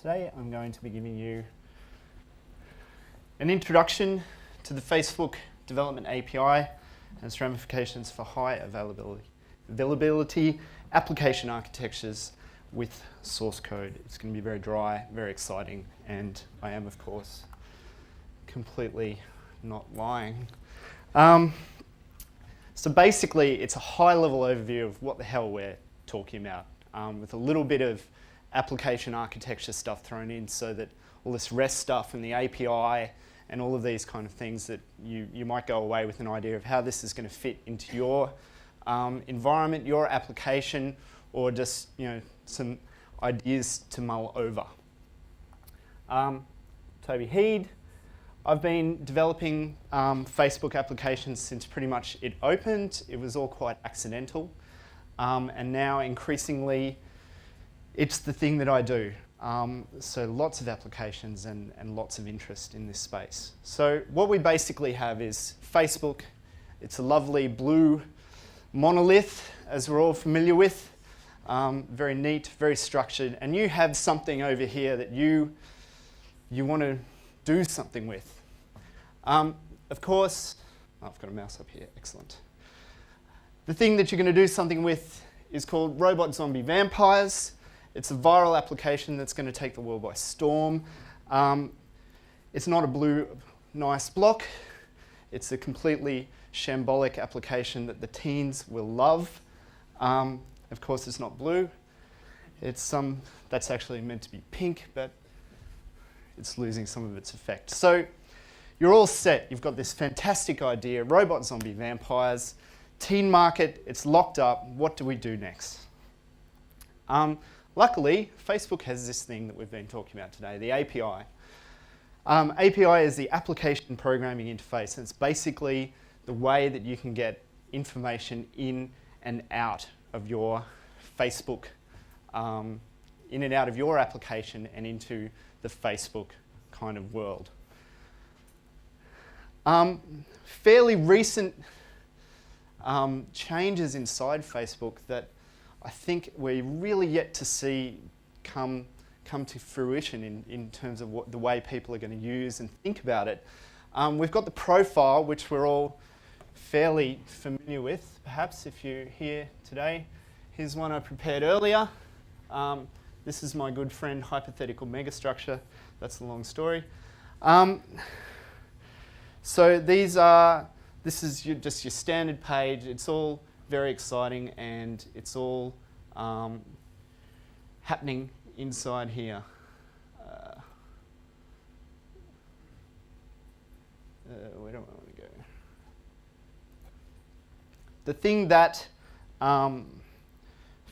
Today I'm going to be giving you an introduction to the Facebook Development API and its ramifications for high availability application architectures with source code. It's going to be very dry, very exciting, and I am, of course, completely not lying. So basically, it's a high-level overview of what the hell we're talking about, with a little bit of application architecture stuff thrown in so that all this REST stuff and the API and all of these kind of things that you might go away with an idea of how this is going to fit into your environment, your application, or just some ideas to mull over. Toby Hede. I've been developing Facebook applications since pretty much it opened. It was all quite accidental. And now increasingly, it's the thing that I do. So lots of applications and lots of interest in this space. So what we basically have is Facebook. It's a lovely blue monolith, as we're all familiar with. Very neat, very structured. And you have something over here that you want to do something with. Of course, I've got a mouse up here, excellent. The thing that you're going to do something with is called Robot Zombie Vampires. It's a viral application that's going to take the world by storm. It's not a blue, nice block. It's a completely shambolic application that the teens will love. Of course, it's not blue. It's that's actually meant to be pink, but it's losing some of its effect. So you're all set. You've got this fantastic idea, Robot Zombie Vampires, teen market, it's locked up. What do we do next? Luckily, Facebook has this thing that we've been talking about today, the API. API is the Application Programming Interface, and it's basically the way that you can get information in and out of your Facebook, in and out of your application and into the Facebook kind of world. Fairly recent changes inside Facebook that I think we're really yet to see come to fruition in terms of the way people are going to use and think about it. We've got the profile, which we're all fairly familiar with, perhaps if you're here today. Here's one I prepared earlier. This is my good friend, hypothetical megastructure. That's the long story. So this is just your standard page. It's all very exciting, and it's all happening inside here. Where do I want to go? The thing that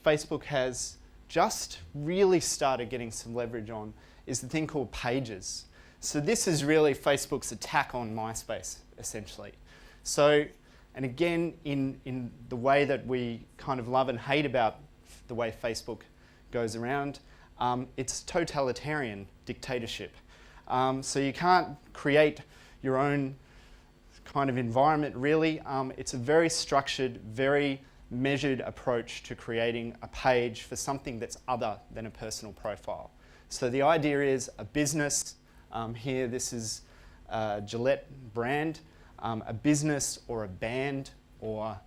Facebook has just really started getting some leverage on is the thing called Pages. So this is really Facebook's attack on MySpace, essentially. So, and again, in the way that we kind of love and hate about the way Facebook goes around, it's totalitarian dictatorship. So you can't create your own kind of environment, really. It's a very structured, very measured approach to creating a page for something that's other than a personal profile. So the idea is a business. Here, this is a Gillette brand. A business or a band or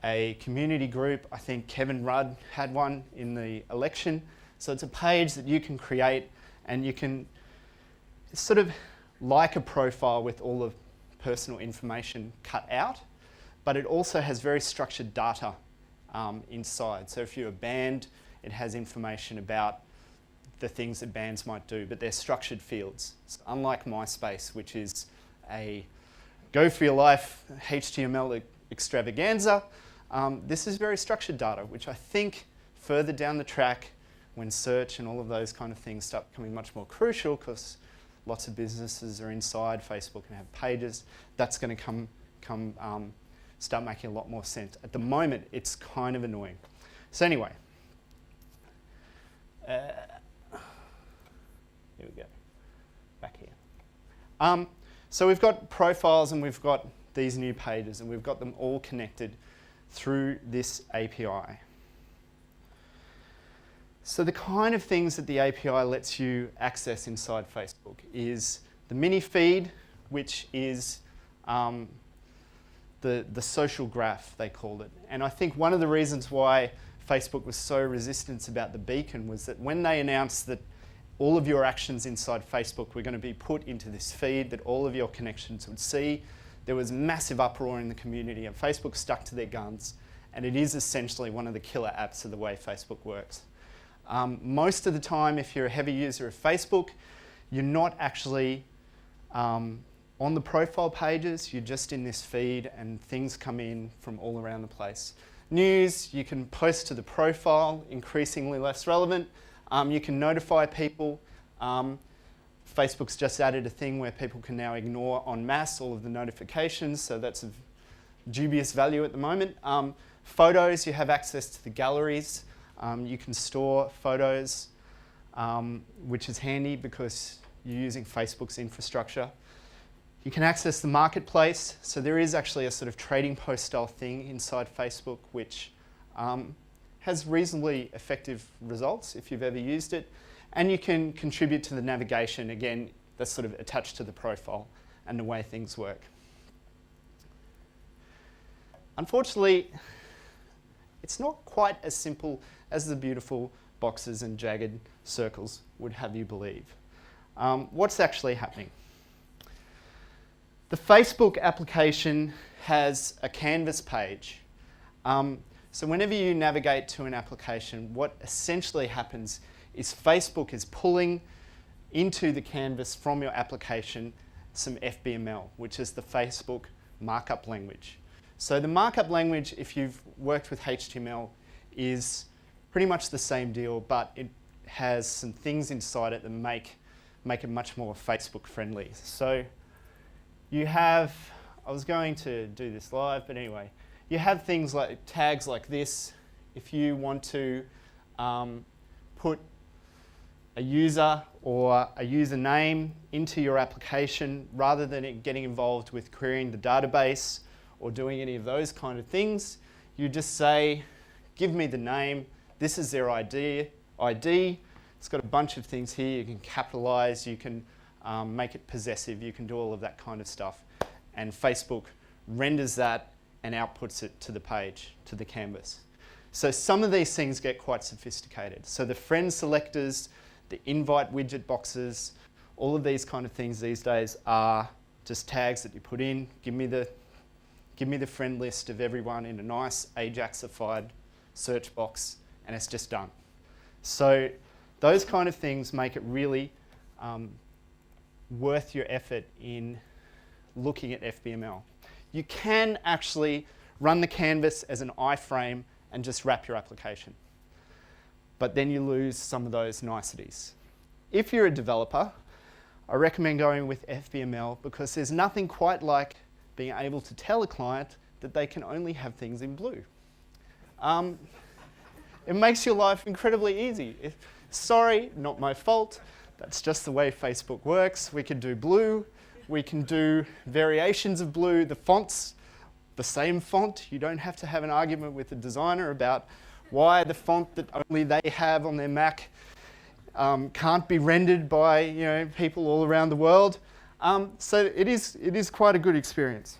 a community group. I think Kevin Rudd had one in the election. So it's a page that you can create, and you can sort of like a profile with all the personal information cut out, but it also has very structured data inside. So if you're a band, it has information about the things that bands might do, but they're structured fields. So unlike MySpace, which is a go for your life HTML extravaganza, this is very structured data, which I think further down the track, when search and all of those kind of things start becoming much more crucial, because lots of businesses are inside Facebook and have pages, that's going to start making a lot more sense. At the moment, it's kind of annoying. So anyway, here we go, back here. So we've got profiles, and we've got these new pages, and we've got them all connected through this API. So the kind of things that the API lets you access inside Facebook is the mini feed, which is the social graph, they called it. And I think one of the reasons why Facebook was so resistant about the beacon was that when they announced that all of your actions inside Facebook were going to be put into this feed that all of your connections would see, there was massive uproar in the community, and Facebook stuck to their guns. And it is essentially one of the killer apps of the way Facebook works. Most of the time, if you're a heavy user of Facebook, you're not actually on the profile pages, you're just in this feed and things come in from all around the place. News, you can post to the profile, increasingly less relevant. You can notify people. Facebook's just added a thing where people can now ignore en masse all of the notifications, so that's of dubious value at the moment. Photos, you have access to the galleries. You can store photos, which is handy because you're using Facebook's infrastructure. You can access the marketplace, so there is actually a sort of trading post style thing inside Facebook which has reasonably effective results if you've ever used it. And you can contribute to the navigation, again, that's sort of attached to the profile and the way things work. Unfortunately, it's not quite as simple as the beautiful boxes and jagged circles would have you believe. What's actually happening? The Facebook application has a canvas page. So whenever you navigate to an application, what essentially happens is Facebook is pulling into the canvas from your application some FBML, which is the Facebook markup language. So the markup language, if you've worked with HTML, is pretty much the same deal, but it has some things inside it that make it much more Facebook friendly. So you have, I was going to do this live, but anyway, you have things like tags like this. If you want to put a user or a username into your application, rather than it getting involved with querying the database or doing any of those kind of things, you just say, give me the name, this is their ID. It's got a bunch of things here. You can capitalize, you can make it possessive, you can do all of that kind of stuff. And Facebook renders that and outputs it to the page, to the canvas. So some of these things get quite sophisticated. So the friend selectors, the invite widget boxes, all of these kind of things these days are just tags that you put in. Give me the friend list of everyone in a nice Ajaxified search box, and it's just done. So those kind of things make it really worth your effort in looking at FBML. You can actually run the canvas as an iframe and just wrap your application. But then you lose some of those niceties. If you're a developer, I recommend going with FBML because there's nothing quite like being able to tell a client that they can only have things in blue. It makes your life incredibly easy. Sorry, not my fault. That's just the way Facebook works. We can do blue. We can do variations of blue. The font's the same font. You don't have to have an argument with the designer about why the font that only they have on their Mac can't be rendered by people all around the world. So it is quite a good experience.